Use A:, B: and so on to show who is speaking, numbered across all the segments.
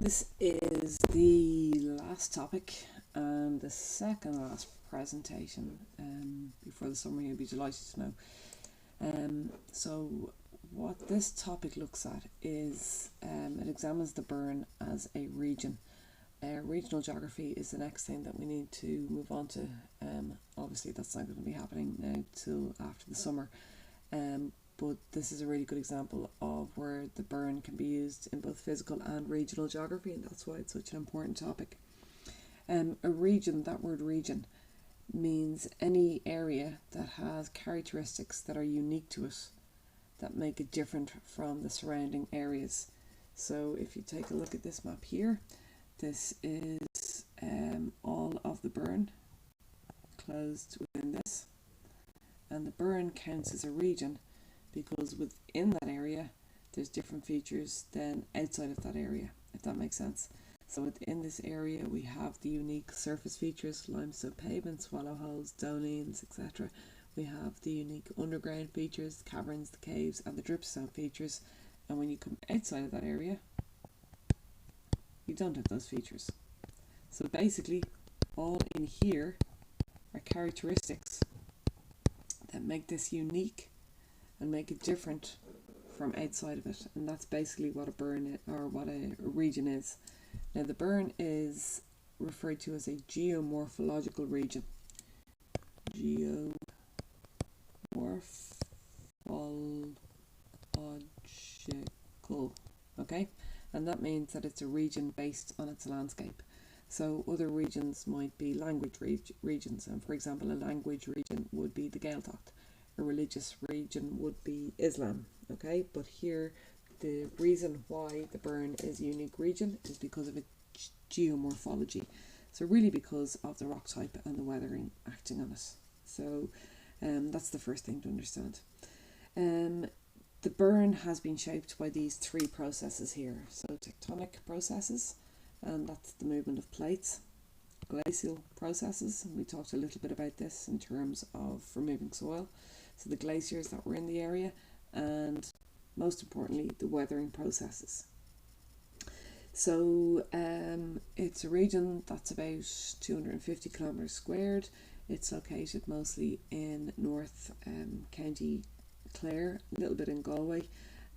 A: This is the last topic and the second last presentation before the summer. You'll be delighted to know. So what this topic looks at is it examines the Burren as a region. Regional geography is the next thing that we need to move on to. Obviously that's not going to be happening now till after the summer. But this is a really good example of where the Burren can be used in both physical and regional geography, and that's why it's such an important topic. A region, that word region, means any area that has characteristics that are unique to it, that make it different from the surrounding areas. So if you take a look at this map here, this is all of the Burren closed within this, and the Burren counts as a region because within that area there's different features than outside of that area, if that makes sense. So within this area we have the unique surface features, limestone pavements, swallow holes, dolenes, etc. We have the unique underground features, the caverns, the caves, and the dripstone features. And when you come outside of that area, you don't have those features. So basically all in here are characteristics that make this unique and make it different from outside of it, and that's basically what a Burren or what a region is. Now the Burren is referred to as a geomorphological region. Geomorphological, okay, and that means that it's a region based on its landscape. So other regions might be language regions, and for example a language region would be the Gaeltacht. A religious region would be Islam, okay? But here the reason why the Burren is a unique region is because of its geomorphology. So really because of the rock type and the weathering acting on it. So that's the first thing to understand. The Burren has been shaped by these three processes here. So tectonic processes, and that's the movement of plates. Glacial processes, and we talked a little bit about this in terms of removing soil. So the glaciers that were in the area, and most importantly the weathering processes. So it's a region that's about 250 kilometres squared. It's located mostly in North County Clare, a little bit in Galway,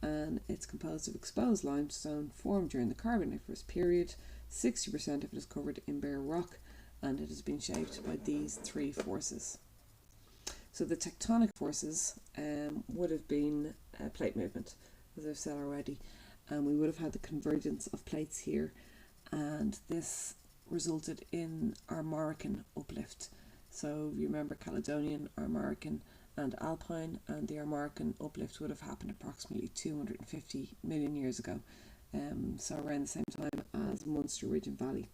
A: and it's composed of exposed limestone formed during the Carboniferous period. 60% of it is covered in bare rock, and it has been shaped by these three forces. So the tectonic forces would have been plate movement, as I've said already, and we would have had the convergence of plates here, and this resulted in Armorican uplift. So you remember Caledonian, Armorican and Alpine, and the Armorican uplift would have happened approximately 250 million years ago, so around the same time as Munster Ridge and Valley.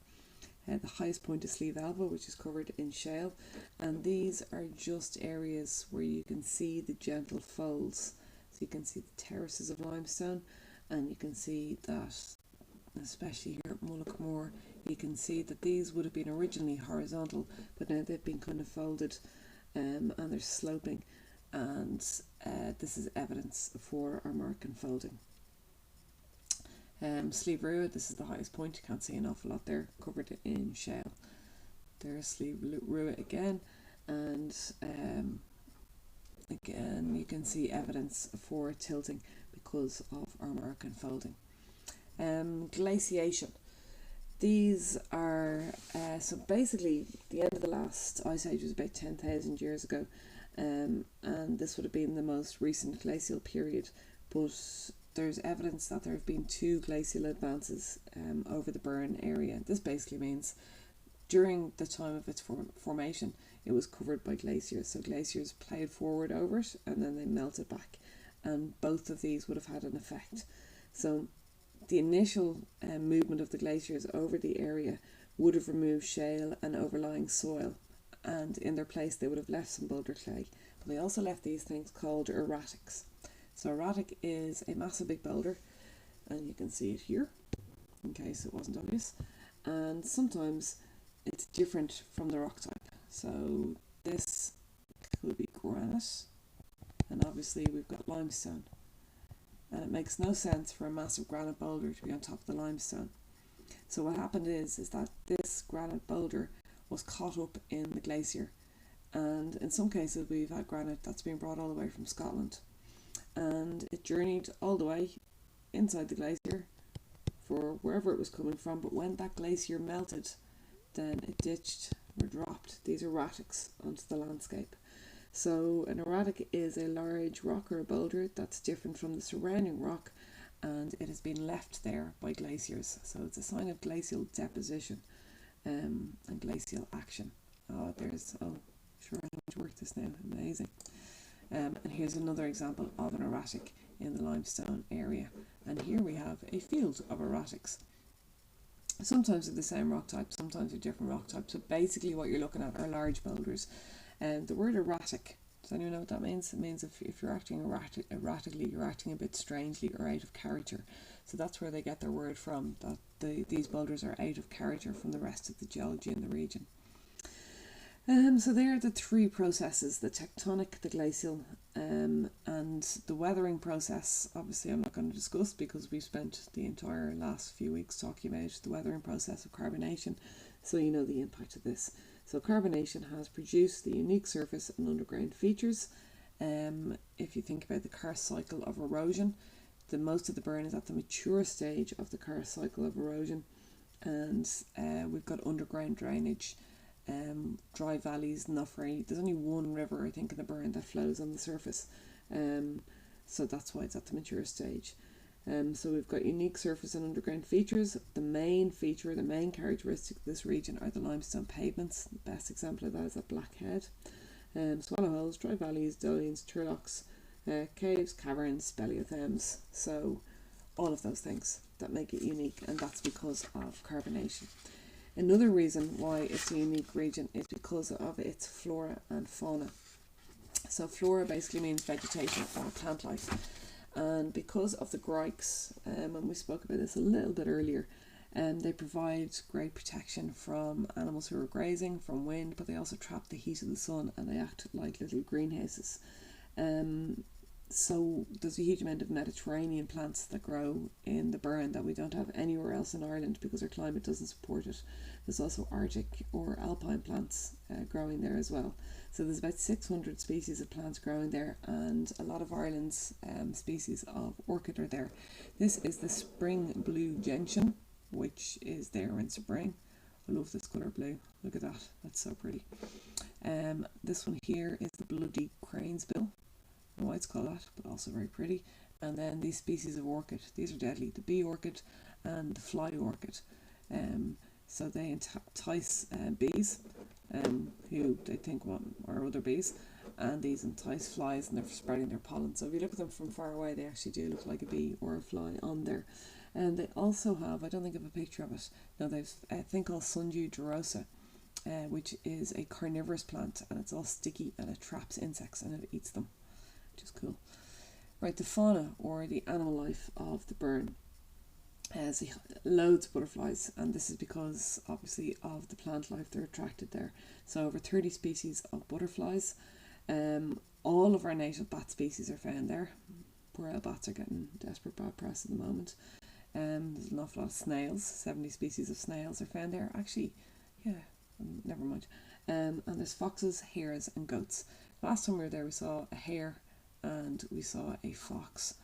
A: The highest point is Slieve Alba, which is covered in shale, and these are just areas where you can see the gentle folds. So you can see the terraces of limestone, and you can see that, especially here at Mullaghmore, you can see that these would have been originally horizontal, but now they've been kind of folded, and they're sloping, and this is evidence for Armorican folding. Slieve Rua, this is the highest point. You can't see an awful lot there, covered in shale. There's Slieve Rua again, and again you can see evidence for tilting because of Armorican folding. Glaciation. These are so basically the end of the last ice age was about 10,000 years ago, and this would have been the most recent glacial period, but there's evidence that there have been two glacial advances over the Burren area. This basically means during the time of its formation it was covered by glaciers, so glaciers ploughed forward over it and then they melted back, and both of these would have had an effect. So the initial movement of the glaciers over the area would have removed shale and overlying soil, and in their place they would have left some boulder clay, but they also left these things called erratics. So erratic is a massive big boulder, and you can see it here in case it wasn't obvious, and sometimes it's different from the rock type. So this could be granite, and obviously we've got limestone, and it makes no sense for a massive granite boulder to be on top of the limestone. So what happened is that this granite boulder was caught up in the glacier, and in some cases we've had granite that's been brought all the way from Scotland, and it journeyed all the way inside the glacier for wherever it was coming from. But when that glacier melted, then it ditched or dropped these erratics onto the landscape. So an erratic is a large rock or a boulder that's different from the surrounding rock, and it has been left there by glaciers. So it's a sign of glacial deposition and glacial action. Sure, I know how to work this now. Amazing. And here's another example of an erratic in the limestone area. And here we have a field of erratics. Sometimes they're the same rock type, sometimes they're different rock types. So basically what you're looking at are large boulders. And the word erratic, does anyone know what that means? It means if you're acting erratically, you're acting a bit strangely or out of character. So that's where they get their word from, that these boulders are out of character from the rest of the geology in the region. So there are the three processes: the tectonic, the glacial, and the weathering process. Obviously I'm not going to discuss because we've spent the entire last few weeks talking about the weathering process of carbonation, so you know the impact of this. So carbonation has produced the unique surface and underground features. If you think about the Karst cycle of erosion, most of the Burren is at the mature stage of the Karst cycle of erosion, and we've got underground drainage, dry valleys, not very. There's only one river, I think, in the Burren that flows on the surface, so that's why it's at the mature stage. So we've got unique surface and underground features. The main feature, the main characteristic of this region are the limestone pavements. The best example of that is at Blackhead. Swallow holes, dry valleys, dolines, turlocks, caves, caverns, speleothems. So all of those things that make it unique, and that's because of carbonation. Another reason why it's a unique region is because of its flora and fauna. So flora basically means vegetation or plant life. And because of the grikes, and we spoke about this a little bit earlier, they provide great protection from animals who are grazing, from wind, but they also trap the heat of the sun, and they act like little greenhouses. So there's a huge amount of Mediterranean plants that grow in the Burren that we don't have anywhere else in Ireland because our climate doesn't support it. There's also Arctic or alpine plants growing there as well. So there's about 600 species of plants growing there, and a lot of Ireland's species of orchid are there. This is the spring blue gentian, which is there in spring. I love this colour blue. Look at that. That's so pretty. This one here is the bloody cranesbill. I don't know why it's called that, but also very pretty. And then these species of orchid. These are deadly. The bee orchid and the fly orchid. So they entice bees, who they think are other bees, and these entice flies, and they're spreading their pollen. So if you look at them from far away, they actually do look like a bee or a fly on there. And they also have, I don't think I have a picture of it, no, they've a thing called Sundew derosa, which is a carnivorous plant, and it's all sticky, and it traps insects and it eats them, which is cool. Right, the fauna, or the animal life of the Burren, has loads of butterflies, and this is because obviously of the plant life they're attracted there. So over 30 species of butterflies. All of our native bat species are found there. Poor old bats are getting desperate bad press at the moment. There's an awful lot of snails. 70 species of snails are found there. Actually, yeah, never mind. And there's foxes, hares and goats. Last time we were there we saw a hare and we saw a fox,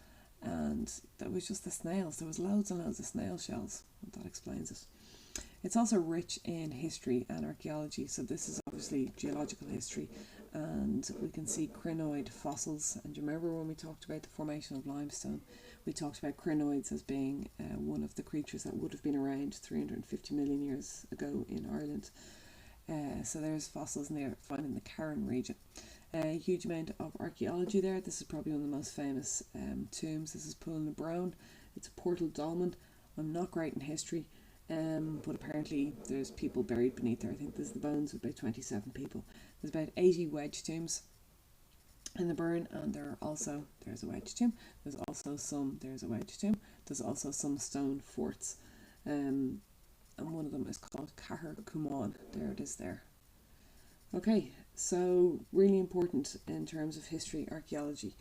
A: and that was just the snails. There was loads and loads of snail shells. That explains it. It's also rich in history and archaeology, so this is obviously geological history, and we can see crinoid fossils. And do you remember when we talked about the formation of limestone, we talked about crinoids as being one of the creatures that would have been around 350 million years ago in Ireland. So there's fossils in there found in the Carron region. A huge amount of archaeology there. This is probably one of the most famous tombs. This is Pool na Brone. It's a portal dolmen. I'm not great in history, but apparently there's people buried beneath there. I think there's the bones of about 27 people. There's about 80 wedge tombs in the Burren, and there's a wedge tomb. There's a wedge tomb. There's also some stone forts, and one of them is called Cahir Cumann. There it is there. Okay, so really important in terms of history, archaeology,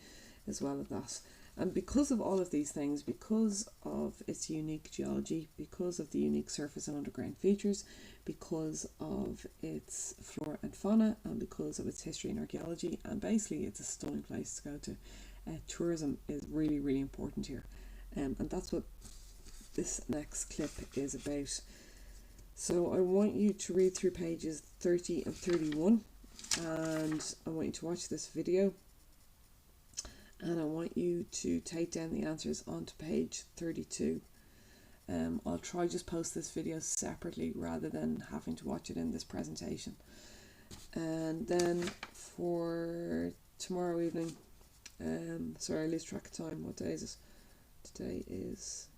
A: as well as that. And because of all of these things, because of its unique geology, because of the unique surface and underground features, because of its flora and fauna, and because of its history and archaeology, and basically it's a stunning place to go to, tourism is really, really important here. And that's what this next clip is about. So I want you to read through pages 30 and 31, and I want you to watch this video, and I want you to take down the answers onto page 32. I'll try just post this video separately rather than having to watch it in this presentation. And then for tomorrow evening, sorry, I lose track of time. What day is it? Today is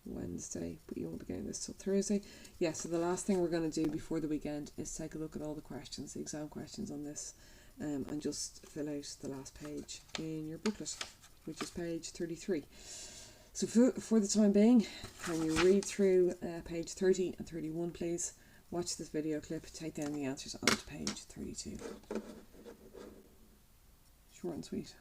A: Wednesday, but you won't be getting this till Thursday. Yeah, so the last thing we're going to do before the weekend is take a look at all the questions, the exam questions on this, and just fill out the last page in your booklet, which is page 33. So for the time being, can you read through page 30 and 31, please? Watch this video clip, take down the answers onto page 32. Short and sweet.